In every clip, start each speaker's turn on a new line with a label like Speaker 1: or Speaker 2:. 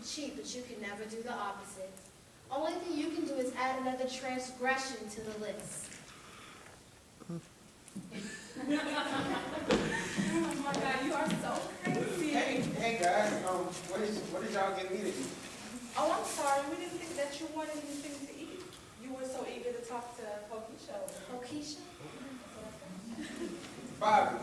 Speaker 1: cheat, but you can never do the opposite. Only thing you can do is add another transgression to the list.
Speaker 2: Oh my God, you are so crazy.
Speaker 3: Hey guys, what did y'all get me to eat?
Speaker 2: Oh, I'm sorry. We didn't think that you wanted anything to eat. You were so eager to talk to TyKeisha.
Speaker 1: TyKeisha?
Speaker 3: Bobby,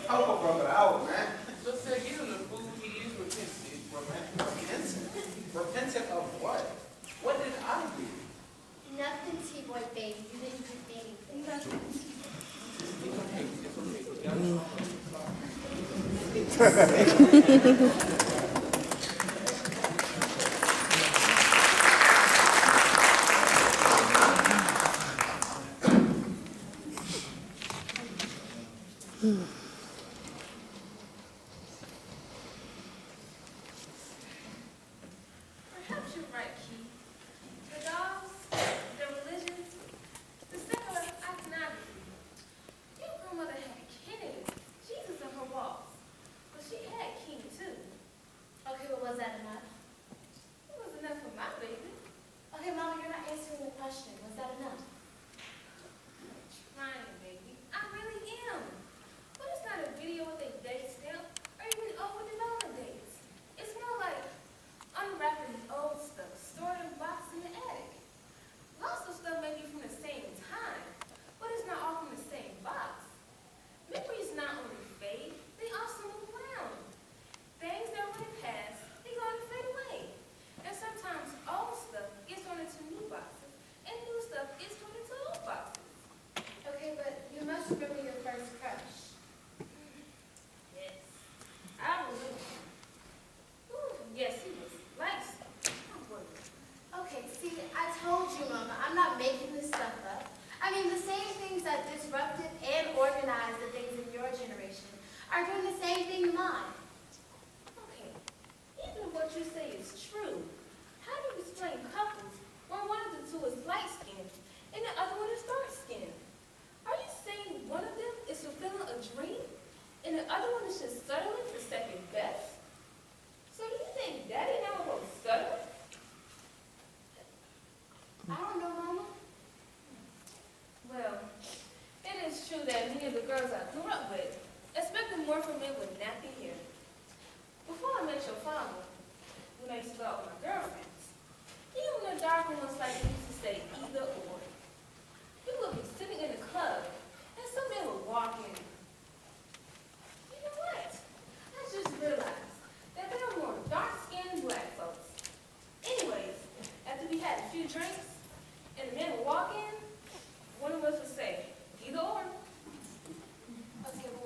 Speaker 3: help a brother out, man.
Speaker 4: Just say give him the food he is repentant. Repentant of what? What did I do?
Speaker 1: Nothing, T-boy baby. You didn't do anything.
Speaker 2: Nothing.
Speaker 4: It's okay.
Speaker 5: Perhaps you're right, Keith. The dogs, the religions, the secular iconography. Your grandmother had Kennedy, Jesus in her walls. But she had King too.
Speaker 1: Okay, but was that enough?
Speaker 5: It was enough for my baby.
Speaker 1: Okay, Mama, you're not answering the question. Was that enough?
Speaker 5: Trying, baby. I really am. But it's not a video with a date stamp or even over development dates. It's more like unwrapping old stuff stored in boxes in the attic. Lots of stuff may be from the same time, but it's not all from the same box. Memories not only fade, they also move around. Things that went past, they go to fade away. And sometimes old stuff gets thrown into new boxes, and new stuff gets thrown into old boxes.
Speaker 1: Okay, but you must remember your first crush.
Speaker 5: Yes, I remember. Ooh, yes, he was nice.
Speaker 1: Okay, see, I told you, Mama, I'm not making this stuff up. I mean, the same things that disrupted and organized the things in your generation are doing the same thing in mine.
Speaker 5: Okay, even if what you say is true, how do you explain couples when one of the two is light-skinned and the other one is dark-skinned? Are you saying one of them is fulfilling a dream and the other one is just settling for second best? So do you think Daddy and I will both settle?
Speaker 1: I don't know, Mama.
Speaker 5: Well, it is true that many of the girls I grew up with expected more from men with nappy hair. Before I met your father, when I used to go out with my girlfriends, even when the darker ones like they used to say either or. We would be sitting in a club, and some men would walk in. You know what? I just realized that there are more dark-skinned black folks. Anyways, after we had a few drinks, and the men would walk in, one of us would say, either or.
Speaker 1: Okay, well,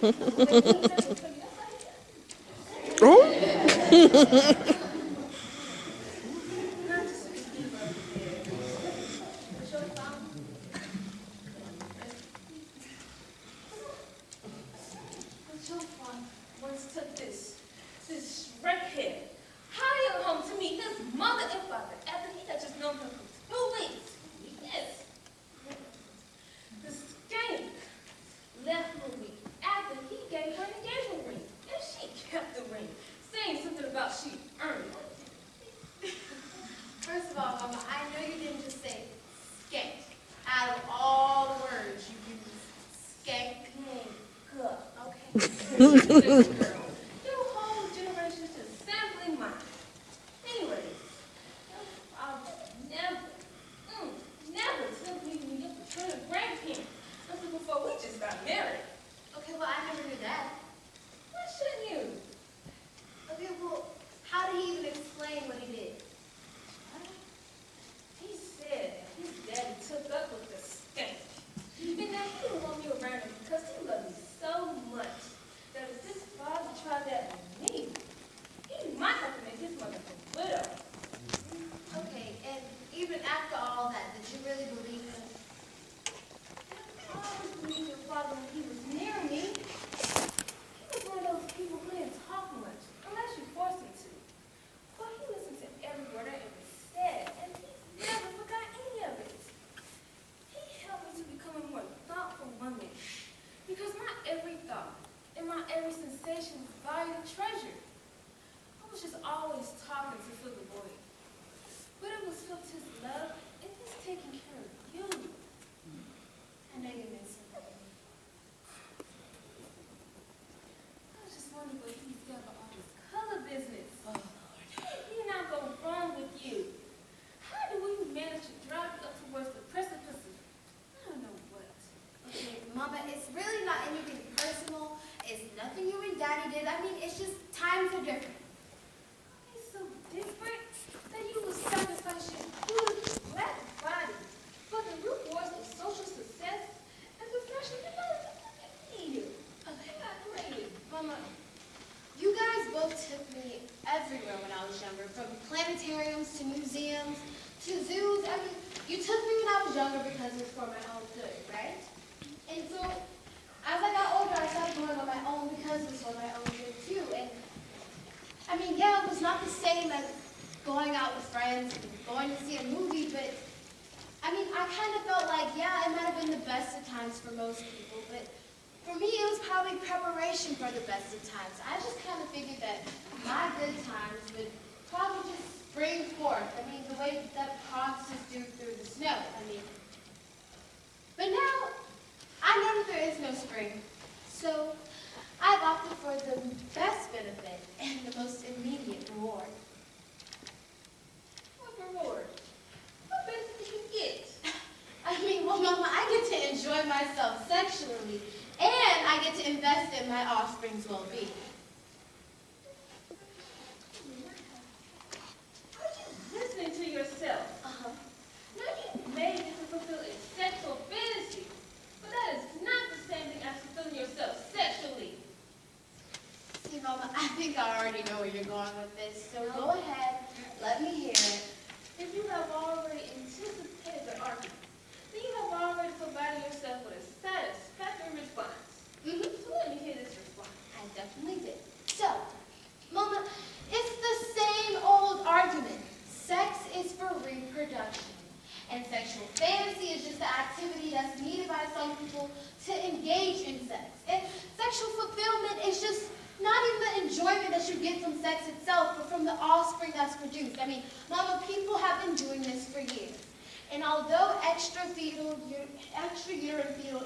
Speaker 5: Once took this wreckhead Hardin home to meet his mother and father after he had just known her for 2 weeks. Yes. The skank left Marie after he gave her an engagement ring, and she kept the ring, saying something about she earned it.
Speaker 1: First of all, Mama, I know you didn't just say skank. Out of all the words, you used skank. Okay.
Speaker 5: Girl, your whole generation is just sampling mine. Anyways, I'll never took me to your paternal grandparents until before we just got married.
Speaker 1: Okay, well, I never knew that.
Speaker 5: Why shouldn't you?
Speaker 1: Okay, well, how did he even explain what he did?
Speaker 5: He said that his daddy took up with the skank. And that he didn't want me around him because he loved me so much that if this father tried that on me, he might have to make his mother a widow.
Speaker 1: Okay, and even after all that, did you really believe him?
Speaker 5: I always believed your father when he was near me. He was one of those people who didn't talk much unless you forced him to. But he listened to every word I ever said, and he never forgot any of it. He helped me to become a more thoughtful woman because my every thought and my every sensation was valued and treasured. I was just always talking to fill the void. But it was filled his love and his taking care of you.
Speaker 1: I know you miss him.
Speaker 5: I was just wondering what he's got about all this color business. Oh, Lord. He's not going wrong with you. How do we manage to drive you up towards the precipice of I don't know what?
Speaker 1: Okay, Mama, it's really not anything personal. It's nothing you and Daddy did. I mean, it's just times are different.
Speaker 5: He's so different that you will sacrifice your good black body for the rewards of social success and professional development. Okay, I agree.
Speaker 1: Mama, you guys both took me everywhere when I was younger, from planetariums to museums to zoos. I mean, you took me when I was younger because it was for my own good, right? And so, as I got older, I started going on my own because it was for my own good too. And I mean, yeah, it was not the same as going out with friends and going to see a movie, but I mean, I kind of felt like, yeah, it might have been the best of times for most people, but for me, it was probably preparation for the best of times. I just kind of figured that my good times would probably just spring forth. I mean, the way that frogs just do through the snow. I mean, but now I know that there is no spring, so I've opted for the best benefit and the most immediate reward.
Speaker 5: What reward? What benefit did you get?
Speaker 1: I mean, well, Mama, I get to enjoy myself sexually, and I get to invest in my offspring's well-being.
Speaker 5: Are you listening to yourself?
Speaker 1: Uh-huh.
Speaker 5: Now you made it to fulfill a sexual fantasy, but that is not the same thing as fulfilling yourself sexually.
Speaker 1: See, Mama, I think I already know where you're going with this, so go ahead, let me hear it.
Speaker 5: If you have already anticipated the argument, then you have already provided yourself with a satisfactory response. So let me hear this response.
Speaker 1: I definitely did. So, Mama, it's the same old argument. Sex is for reproduction, and sexual fantasy is just the activity that's needed by some people to engage in sex. And sexual fulfillment is just not even the enjoyment that you get from sex itself, but from the offspring that's produced. I mean, Mama, people have been doing this for years. And although extrauterine fetal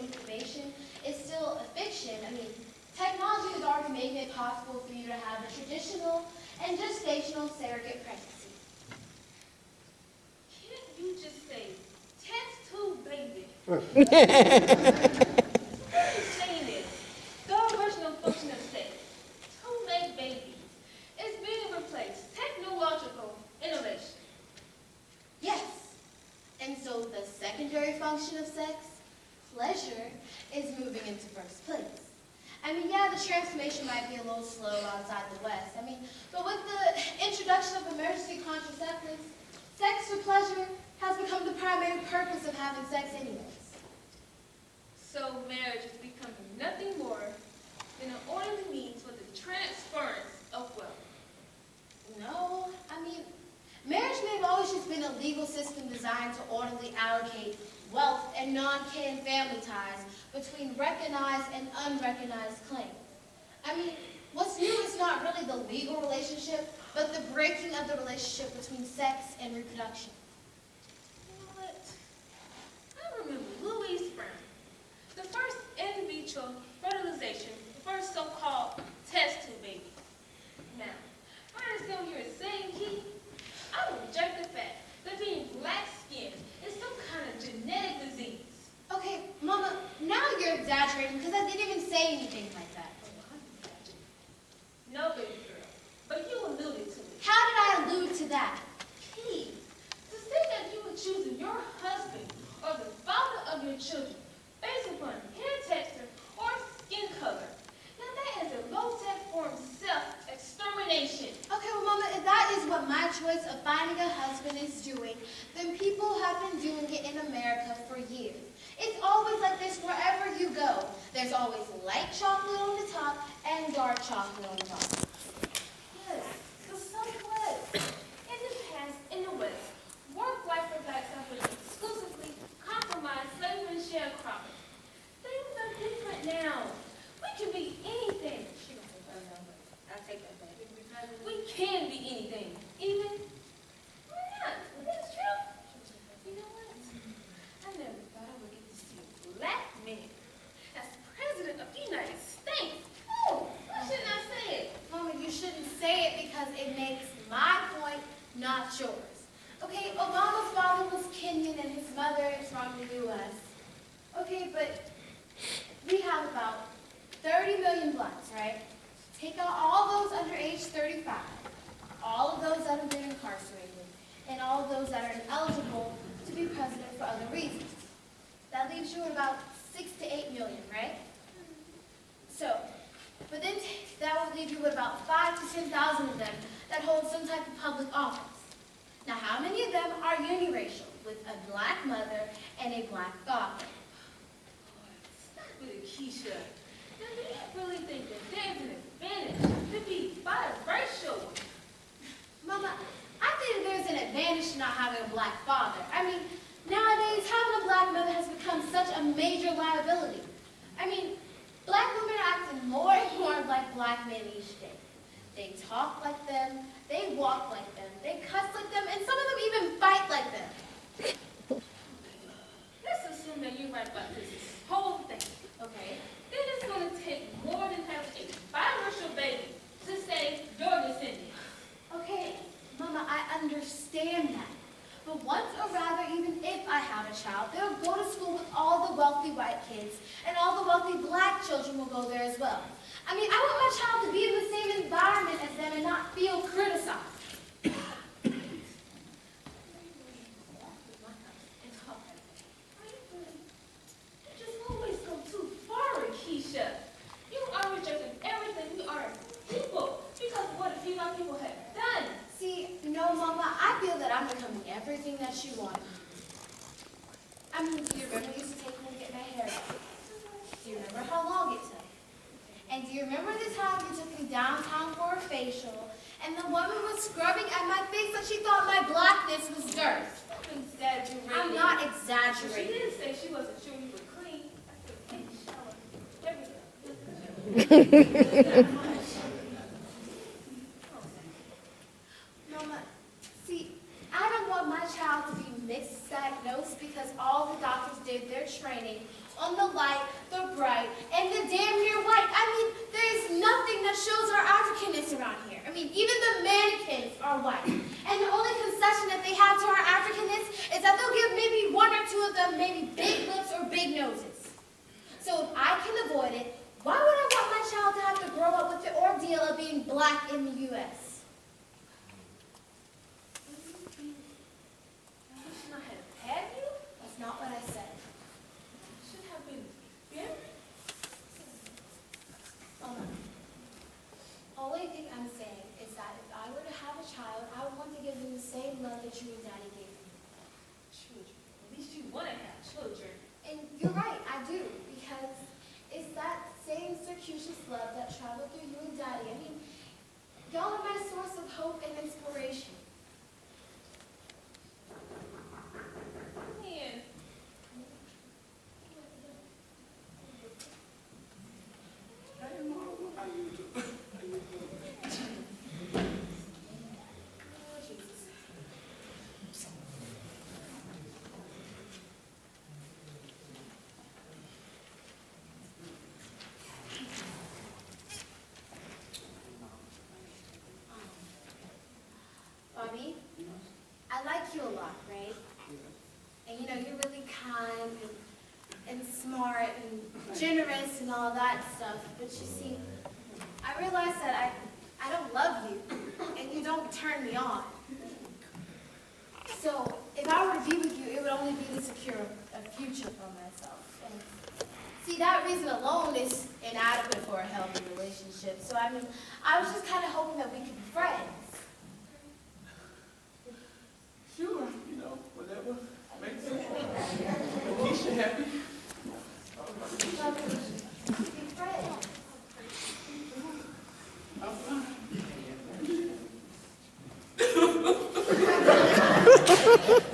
Speaker 1: incubation is still a fiction, I mean, technology is already making it possible for you to have a traditional and gestational surrogate pregnancy.
Speaker 5: Can't you just say, test tube baby? What you're saying is, the original function of sex, to make babies, is being replaced technological innovation.
Speaker 1: Yes. And so the secondary function of sex, pleasure, is moving into first place. I mean, yeah, the transformation might be a little slow outside the West. I mean, but with the introduction of emergency contraceptives, sex for pleasure has become the primary purpose of having sex anyways.
Speaker 5: So marriage is becoming nothing more than an orderly means for the transference of wealth.
Speaker 1: No, I mean, marriage may have always just been a legal system designed to orderly allocate wealth and non-kin family ties between recognized and unrecognized claims. I mean, what's new is not really the legal relationship, but the breaking of the relationship between sex and reproduction.
Speaker 5: You know what? I remember Louise Brown, the first in vitro fertilization, the first so-called test tube baby. Now, I understand what you're saying, Key. I reject the fact that being black-skinned is some kind of genetic disease.
Speaker 1: Okay, Mama, now you're exaggerating because I didn't even say anything like that.
Speaker 5: No, baby girl, but you alluded to it.
Speaker 1: How did I allude to that?
Speaker 5: Key, to say that you were choosing your husband or the father of your children based upon hair texture or skin color. Now that is a low-tech form of self-extermination.
Speaker 1: Okay, well, Mama, if that is what my choice of finding a husband is doing, then people have been doing it in America for years. It's always like this wherever you go. There's always light chocolate on the top and dark chocolate on the bottom.
Speaker 5: Yes, the Southwest. In the past, in the West, work life for blacks have been exclusively compromised slavery and sharecropping. Things are different now. We can be anything. I'll take that back. We can be anything. Even, why not? That's true. You know what? I never thought I would get to see a black man as president of the United States. Oh, why shouldn't I say it?
Speaker 1: Mama, you shouldn't say it because it makes my point, not yours. Okay, Obama's father was Kenyan and his mother is from the U.S. Okay, but we have about 30 million blacks, right? Take out all those under age 35, all of those that have been incarcerated, and all of those that are ineligible to be president for other reasons. That leaves you at about 6 to 8 million, right? So, but then that would leave you with about 5 to 10,000 of them that hold some type of public office. Now, how many of them are uniracial, with a black mother and a black father?
Speaker 5: Stop with TyKeisha. Now, do you really think that there's an advantage to be biracial?
Speaker 1: Mama, I think there's an advantage to not having a black father. I mean, nowadays, having a black mother has become such a major liability. I mean, black women are acting more and more like black men each day. They talk like them, they walk like them, they cuss like them, and some of them even fight like them.
Speaker 5: Let's assume that you're right about this whole thing, okay? Then it's going to take more than having a biracial baby to save your descendants.
Speaker 1: Okay, Mama, I understand that. But once, or rather, even if I have a child, they'll go to school with all the wealthy white kids, and all the wealthy black children will go there as well. I mean, I want my child to be in the same environment as them and not feel criticized. No, Mama, I feel that I'm becoming everything that you want. I mean, do you remember you used to take me to get my hair done? Do you remember how long it took? And do you remember the time you took me downtown for a facial, and the woman was scrubbing at my face like she thought my blackness was dirt?
Speaker 5: I'm exaggerating.
Speaker 1: I'm not
Speaker 5: She
Speaker 1: exaggerating.
Speaker 5: did say she wasn't sure you were clean. I said, take a shower.
Speaker 1: Mama, see, I don't want my child to be misdiagnosed because all the doctors did their training on the light, the bright, and the damn near white. I mean, there's nothing that shows our Africanness around here. I mean, even the mannequins are white. And the only concession that they have to our Africanness is that they'll give maybe one or two of them maybe big lips or big noses. So if I can avoid it, why would I want my child to have to grow up with the ordeal of being black in the U.S.? That's not what I said.
Speaker 5: Should have been buried.
Speaker 1: that you and Daddy gave me.
Speaker 5: Children. At least you want to have children.
Speaker 1: And you're right, I do, because it's that same circuitous love that traveled through you and Daddy. I mean, y'all are my source of hope and inspiration.
Speaker 5: Man.
Speaker 3: Hey, Mom, how you doing? How you doing?
Speaker 5: Oh, Jesus.
Speaker 1: Bobby, I like you a lot, right? And you know, you're really kind and smart and generous and all that stuff. But you see, I realize that I don't love you and you don't turn me on. So if I were to be with you, it would only be to secure a future for myself. And see, that reason alone is inadequate for a healthy relationship. So I mean, I was just kind of hoping that we could be friends.
Speaker 3: Sure, you know, whatever makes sense. TyKeisha happy.
Speaker 1: Be friends.
Speaker 3: I'm fine.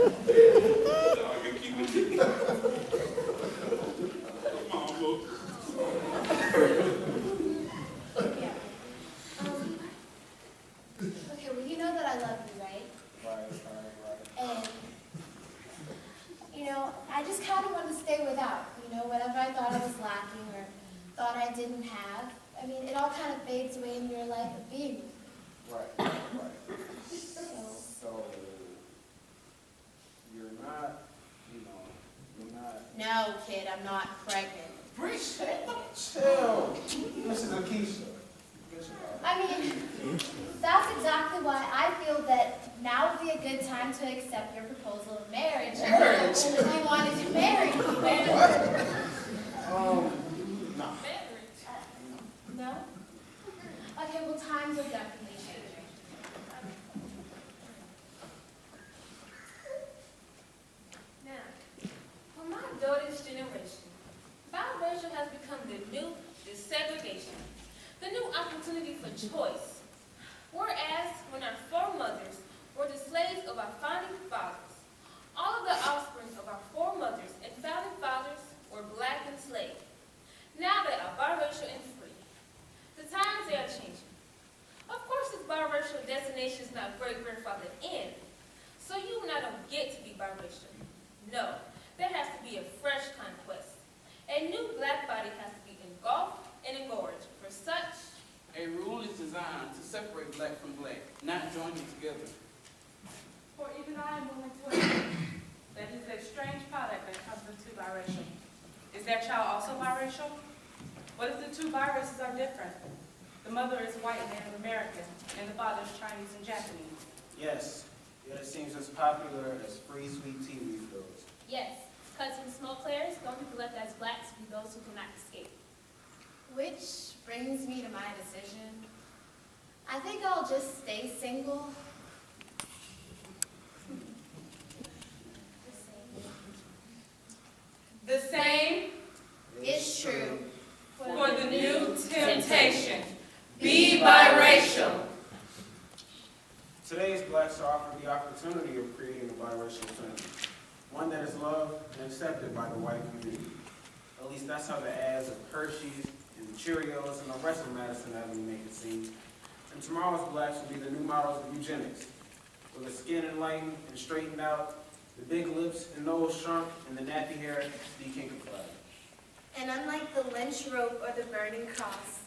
Speaker 3: I can keep it. Come on, look.
Speaker 1: Yeah. Okay, well, you know that I love you, right?
Speaker 3: Right.
Speaker 1: And, you know, I just kind of want to stay without, you know, whatever I thought I was lacking or thought I didn't have. I mean, it all kind of fades away in your life of being with me.
Speaker 3: Right.
Speaker 1: So,
Speaker 3: So, you're not, you're not.
Speaker 1: no, kid, I'm not pregnant.
Speaker 3: Briggs, chill. This is TyKeisha.
Speaker 1: I mean, that's exactly why I feel that now would be a good time to accept your proposal of marriage.
Speaker 3: Marriage?
Speaker 1: If you wanted to marry me.
Speaker 3: No.
Speaker 1: No? Okay, well, times are definitely changing.
Speaker 5: Now, for my daughter's generation, biracial has become the new desegregation, the new opportunity for choice. Whereas when our foremothers were the slaves of our founding fathers, all of the offspring of our foremothers and founding fathers were black and enslaved. Now they are biracial and free. The times they are changing. Of course, this biracial designation is not great-grandfather in, so you and I don't get to be biracial. No, there has to be a fresh conquest. A new black body has to be engulfed and engorged. For such,
Speaker 4: A rule is designed to separate black from black, not join them together.
Speaker 2: For even I am willing to admit that he's a strange product that comes from two biracial. Is that child also biracial? What if the two biraces are different? The mother is white and Native American, and the father is Chinese and Japanese.
Speaker 6: Yes, yet it seems as popular as free sweet tea refills.
Speaker 5: yes, cuts and smoke flares don't be left as blacks be those who cannot escape.
Speaker 1: Which brings me to my decision. I think I'll just stay single.
Speaker 2: The same
Speaker 1: It's true.
Speaker 2: for the new temptation. Be biracial.
Speaker 6: Today's blacks are offered the opportunity of creating a biracial family, one that is loved and accepted by the white community. At least that's how the ads of Hershey's and the Cheerios and the rest of Madison Avenue make it seem. And tomorrow's blacks will be the new models of eugenics, with the skin enlightened and straightened out, the big lips and nose shrunk, and the nappy hair dekinkified.
Speaker 1: And unlike the lynch rope or the burning cross,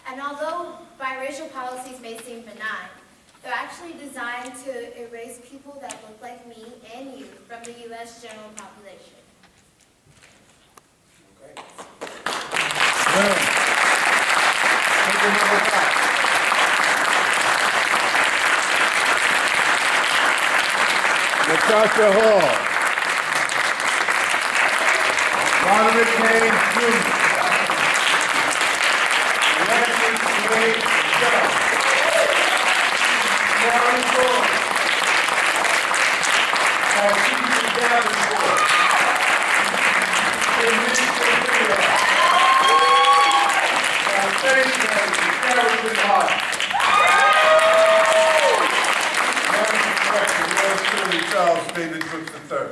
Speaker 1: and although biracial policies may seem benign, they're actually designed to erase people that look like me and you from the U.S. general population.
Speaker 6: Okay?
Speaker 3: Paper number 5. Natasha Hall. Roderick Haynes Jr. Alexis Wade Gillard. Cary.
Speaker 7: Davenport. Stage manager, Carrington Hardin. Managing director, yours truly, Charles David Brooks III.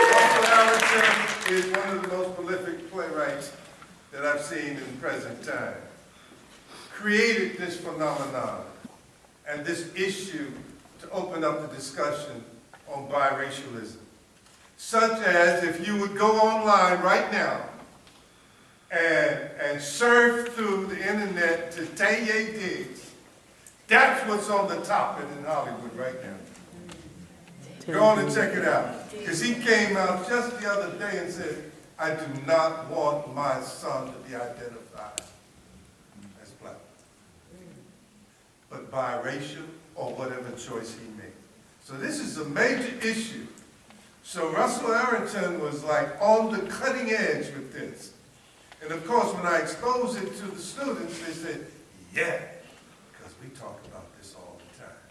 Speaker 7: Russell Arrington is one of the most prolific playwrights that I've seen in present time. Created this phenomenon and this issue to open up the discussion on biracialism. Such as if you would go online right now and surf through the internet to TyKeisha, that's what's on the top in Hollywood right now. Go on and check it out. Because he came out just the other day and said, I do not want my son to be identified as black, but biracial or whatever choice he made. So this is a major issue. So Russell Arrington was like on the cutting edge with this. And of course, when I exposed it to the students, they said, yeah, because we talk about this all the time,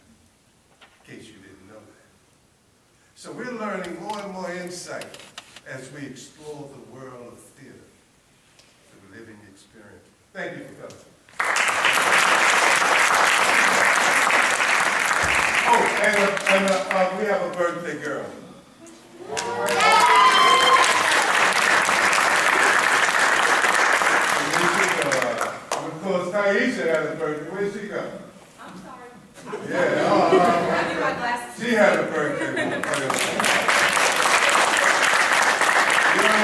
Speaker 7: in case you didn't know that. So we're learning more and more insight as we explore the world of theater through living experience. Thank you for coming. Oh, and we have a birthday girl. Of course, TyKeisha had a birthday. Where'd she go?
Speaker 2: I'm sorry.
Speaker 7: Yeah,
Speaker 2: I need my glasses.
Speaker 7: she had a birthday. You know,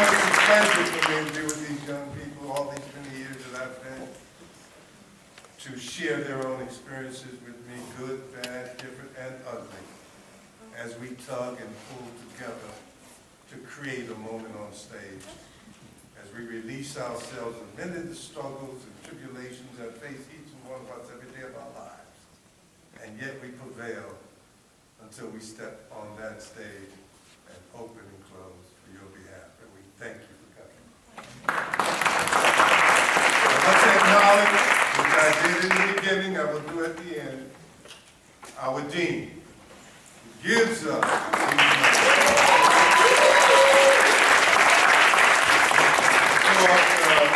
Speaker 7: it's a pleasure for me to be with these young people all these many years that I've been, to share their own experiences with me, good, bad, different, and ugly, as we tug and pull together to create a moment on stage, as we release ourselves of many of the struggles and tribulations that face each and one of us every day of our lives. And yet we prevail until we step on that stage and open and close for your behalf. And we thank you for coming. Let's acknowledge, which I did in the beginning, I will do at the end, our dean, who gives us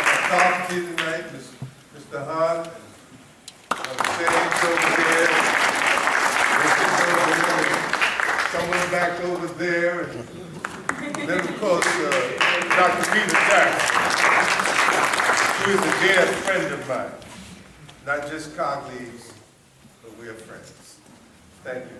Speaker 7: authority tonight, Mr. Hardin, Benedict over there, someone back over there, and then of course Dr. Peter Jackson, who is a dear friend of mine, not just colleagues, but we are friends. Thank you.